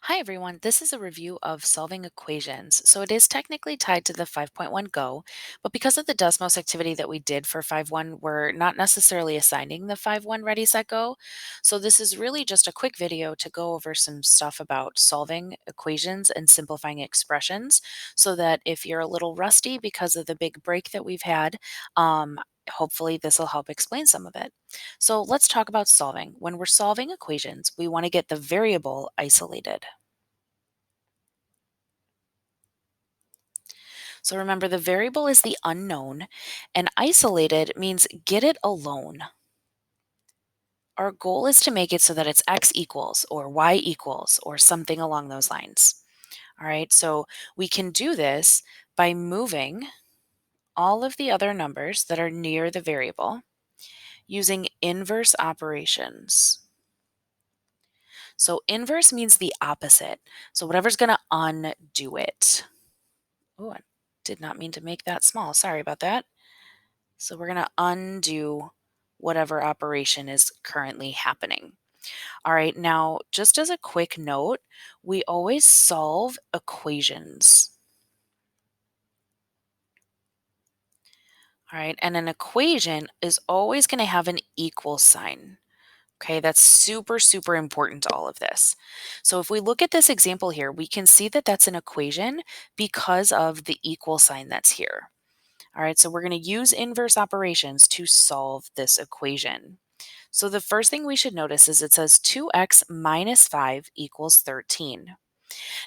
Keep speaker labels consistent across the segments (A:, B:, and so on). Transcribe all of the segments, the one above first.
A: Hi everyone, this is a review of solving equations. So it is technically tied to the 5.1 Go, but because of the Desmos activity that we did for 5.1, we're not necessarily assigning the 5.1 Ready Set Go. So this is really just a quick video to go over some stuff about solving equations and simplifying expressions so that if you're a little rusty because of the big break that we've had, hopefully this will help explain some of it. So let's talk about solving. When we're solving equations, we want to get the variable isolated. So remember, the variable is the unknown, and isolated means get it alone. Our goal is to make it so that it's x equals or y equals or something along those lines. All right, so we can do this by moving all of the other numbers that are near the variable using inverse operations. So inverse means the opposite. So whatever's going to undo it. Oh, I did not mean to make that small. Sorry about that. So we're going to undo whatever operation is currently happening. All right, now just as a quick note, we always solve equations. All right, and an equation is always going to have an equal sign. Okay, that's super, super important to all of this. So if we look at this example here, we can see that that's an equation because of the equal sign that's here. All right, so we're going to use inverse operations to solve this equation. So the first thing we should notice is it says 2x minus 5 equals 13.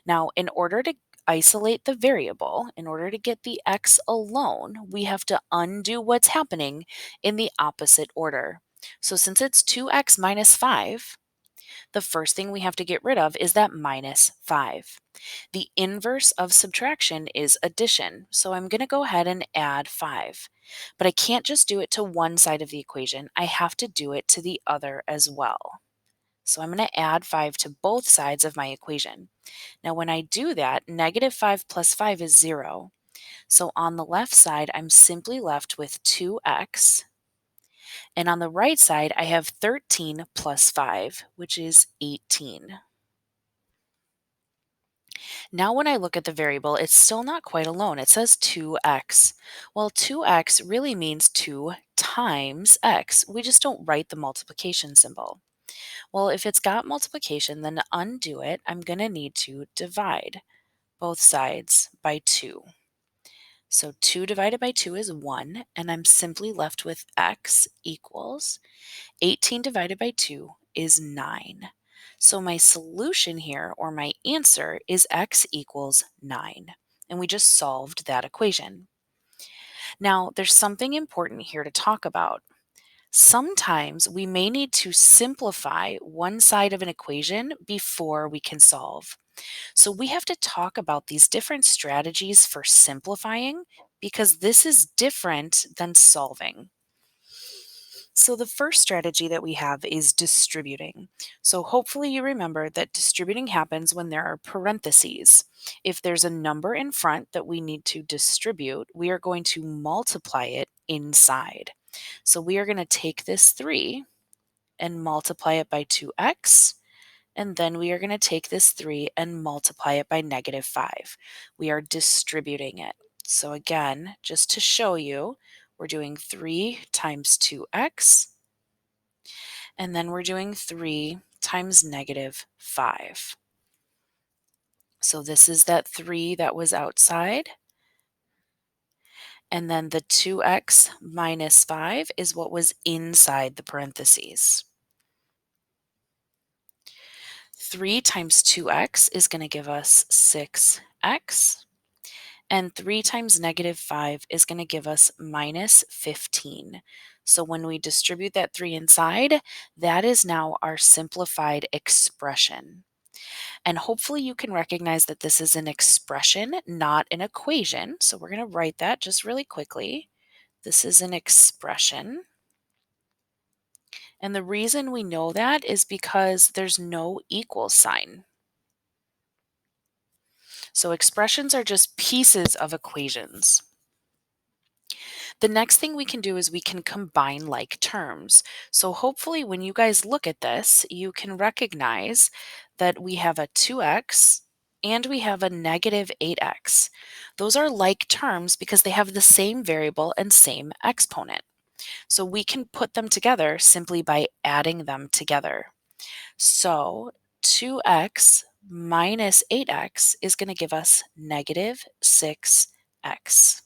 A: Now, in order to isolate the variable, in order to get the x alone, we have to undo what's happening in the opposite order. So since it's 2x minus 5, the first thing we have to get rid of is that minus 5. The inverse of subtraction is addition, so I'm going to go ahead and add 5. But I can't just do it to one side of the equation, I have to do it to the other as well. So I'm going to add 5 to both sides of my equation. Now when I do that, negative 5 plus 5 is 0. So on the left side, I'm simply left with 2x, and on the right side, I have 13 plus 5, which is 18. Now when I look at the variable, it's still not quite alone. It says 2x. Well, 2x really means 2 times x. We just don't write the multiplication symbol. Well, if it's got multiplication, then to undo it, I'm going to need to divide both sides by 2. So 2 divided by 2 is 1, and I'm simply left with x equals 18 divided by 2 is 9. So my solution here, or my answer, is x equals 9. And we just solved that equation. Now, there's something important here to talk about. Sometimes we may need to simplify one side of an equation before we can solve. So we have to talk about these different strategies for simplifying because this is different than solving. So the first strategy that we have is distributing. So hopefully you remember that distributing happens when there are parentheses. If there's a number in front that we need to distribute, we are going to multiply it inside. So we are going to take this 3 and multiply it by 2x, and then we are going to take this 3 and multiply it by negative 5. We are distributing it. So again, just to show you, we're doing 3 times 2x, and then we're doing 3 times negative 5. So this is that 3 that was outside, and then the 2x minus 5 is what was inside the parentheses. 3 times 2x is going to give us 6x, and 3 times negative 5 is going to give us minus 15. So when we distribute that 3 inside, that is now our simplified expression. And hopefully you can recognize that this is an expression, not an equation. So we're going to write that just really quickly. This is an expression. And the reason we know that is because there's no equal sign. So expressions are just pieces of equations. The next thing we can do is we can combine like terms. So hopefully when you guys look at this, you can recognize that we have a 2x and we have a negative 8x. Those are like terms because they have the same variable and same exponent. So we can put them together simply by adding them together. So 2x minus 8x is going to give us negative 6x.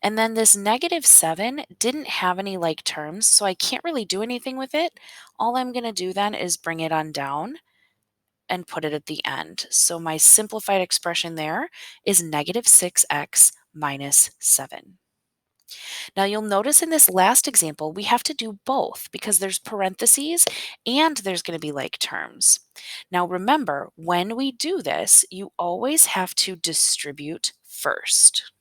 A: And then this negative 7 didn't have any like terms, so I can't really do anything with it. All I'm going to do then is bring it on down and put it at the end. So my simplified expression there is negative 6x minus 7. Now you'll notice in this last example, we have to do both because there's parentheses and there's going to be like terms. Now remember, when we do this, you always have to distribute first.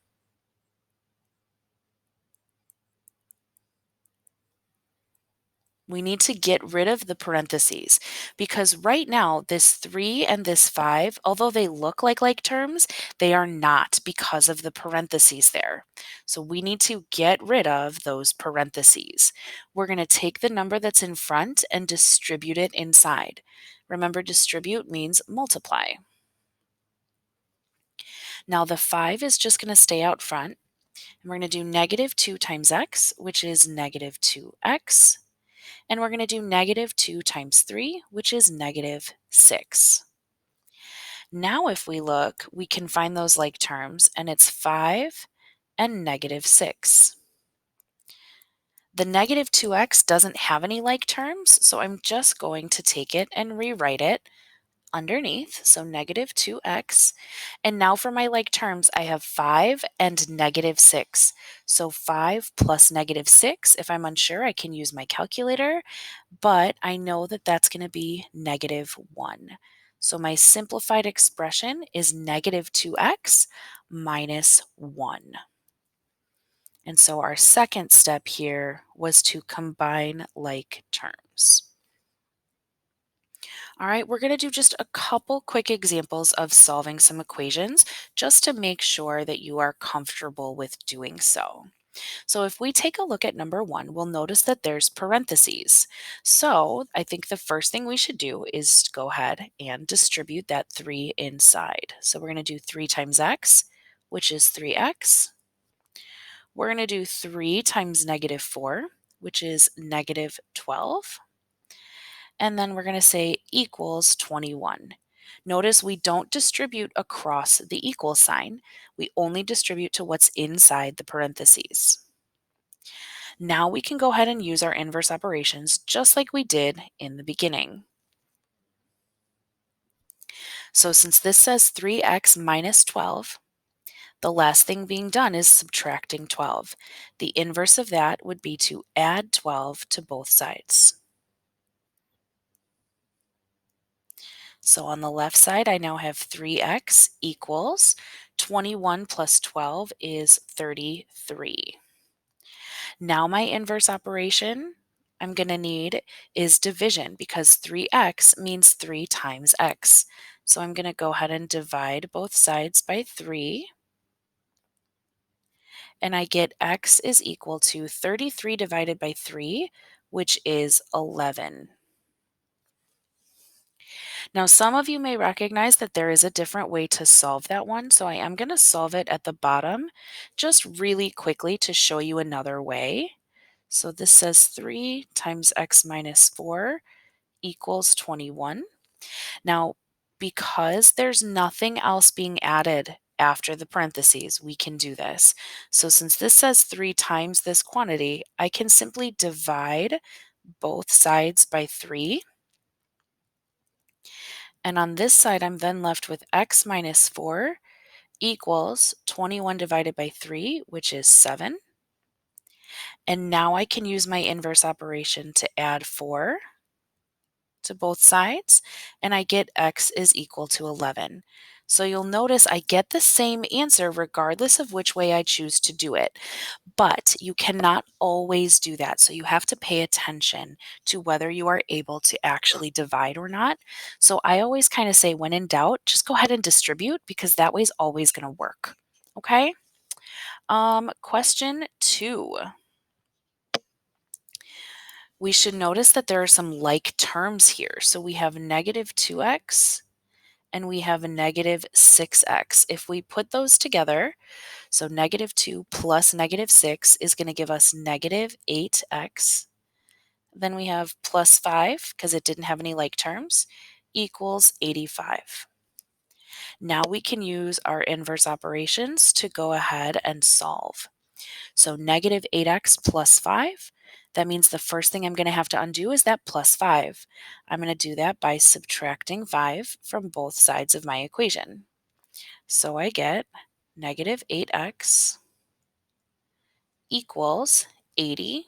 A: We need to get rid of the parentheses because right now this 3 and this 5, although they look like terms, they are not because of the parentheses there. So we need to get rid of those parentheses. We're going to take the number that's in front and distribute it inside. Remember, distribute means multiply. Now the 5 is just going to stay out front, and we're going to do negative 2 times x, which is negative 2x. And we're going to do negative 2 times 3, which is negative 6. Now if we look, we can find those like terms, and it's 5 and negative 6. The negative 2x doesn't have any like terms, so I'm just going to take it and rewrite it underneath, so negative 2x. And now for my like terms, I have 5 and negative 6. So 5 plus negative 6, if I'm unsure, I can use my calculator, but I know that that's going to be negative 1. So my simplified expression is negative 2x minus 1. And so our second step here was to combine like terms. All right, we're going to do just a couple quick examples of solving some equations just to make sure that you are comfortable with doing so. So if we take a look at number 1, we'll notice that there's parentheses. So I think the first thing we should do is go ahead and distribute that 3 inside. So we're going to do 3 times x, which is 3x. We're going to do 3 times negative 4, which is negative 12. And then we're going to say equals 21. Notice we don't distribute across the equal sign. We only distribute to what's inside the parentheses. Now we can go ahead and use our inverse operations just like we did in the beginning. So since this says 3x minus 12, the last thing being done is subtracting 12. The inverse of that would be to add 12 to both sides. So on the left side, I now have 3x equals 21 plus 12 is 33. Now my inverse operation I'm going to need is division because 3x means 3 times x. So I'm going to go ahead and divide both sides by 3. And I get x is equal to 33 divided by 3, which is 11. Now, some of you may recognize that there is a different way to solve that one, so I am going to solve it at the bottom just really quickly to show you another way. So this says 3 times x minus 4 equals 21. Now, because there's nothing else being added after the parentheses, we can do this. So since this says 3 times this quantity, I can simply divide both sides by 3. And on this side, I'm then left with x minus 4 equals 21 divided by 3, which is 7. And now I can use my inverse operation to add 4 to both sides, and I get x is equal to 11. So you'll notice I get the same answer regardless of which way I choose to do it. But you cannot always do that. So you have to pay attention to whether you are able to actually divide or not. So I always kind of say, when in doubt, just go ahead and distribute because that way is always going to work. Okay? Question 2. We should notice that there are some like terms here. So we have negative 2x and we have a negative 6x. If we put those together, so negative 2 plus negative 6 is going to give us negative 8x. Then we have plus 5, because it didn't have any like terms, equals 85. Now we can use our inverse operations to go ahead and solve. So negative 8x plus 5, that means the first thing I'm going to have to undo is that plus 5. I'm going to do that by subtracting 5 from both sides of my equation. So I get negative 8x equals 80.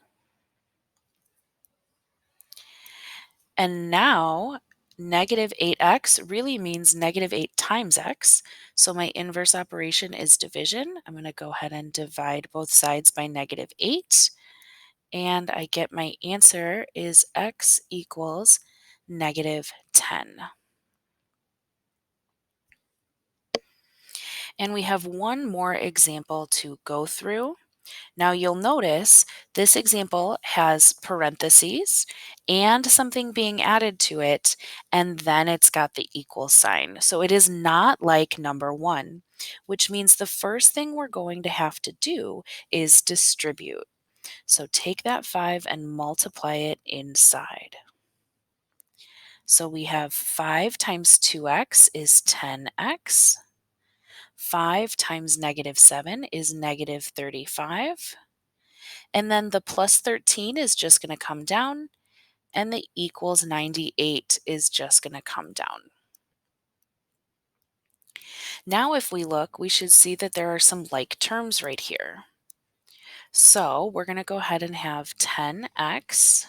A: And now negative 8x really means negative 8 times x. So my inverse operation is division. I'm going to go ahead and divide both sides by negative 8. And I get my answer is x equals negative 10. And we have one more example to go through. Now you'll notice this example has parentheses and something being added to it, and then it's got the equal sign. So it is not like number 1, which means the first thing we're going to have to do is distribute. So take that 5 and multiply it inside. So we have 5 times 2x is 10x. 5 times negative 7 is negative 35. And then the plus 13 is just going to come down, and the equals 98 is just going to come down. Now if we look, we should see that there are some like terms right here. So we're going to go ahead and have 10x,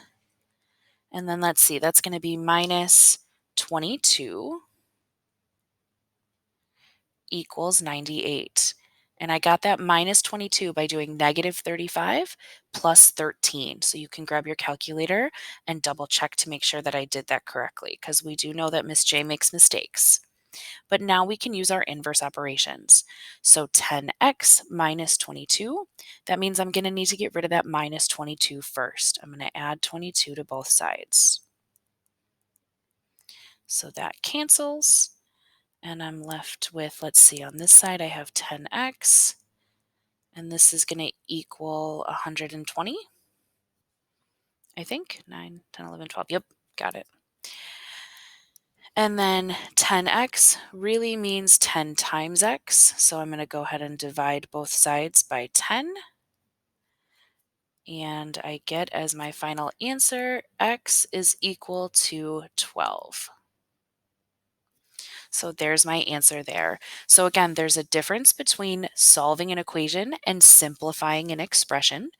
A: and then let's see, that's going to be minus 22 equals 98. And I got that minus 22 by doing negative 35 plus 13. So you can grab your calculator and double check to make sure that I did that correctly, because we do know that Miss J makes mistakes. But now we can use our inverse operations. So 10x minus 22, that means I'm going to need to get rid of that minus 22 first. I'm going to add 22 to both sides. So that cancels. And I'm left with, let's see, on this side I have 10x, and this is going to equal 120, I think. 9, 10, 11, 12. Yep, got it. And then 10x really means 10 times x, so I'm going to go ahead and divide both sides by 10. And I get as my final answer, x is equal to 12. So there's my answer there. So again, there's a difference between solving an equation and simplifying an expression.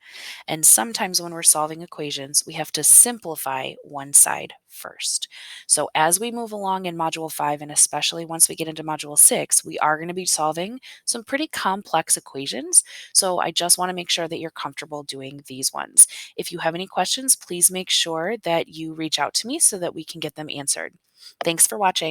A: And sometimes when we're solving equations, we have to simplify one side first. So as we move along in Module 5, and especially once we get into Module 6, we are going to be solving some pretty complex equations. So I just want to make sure that you're comfortable doing these ones. If you have any questions, please make sure that you reach out to me so that we can get them answered. Thanks for watching.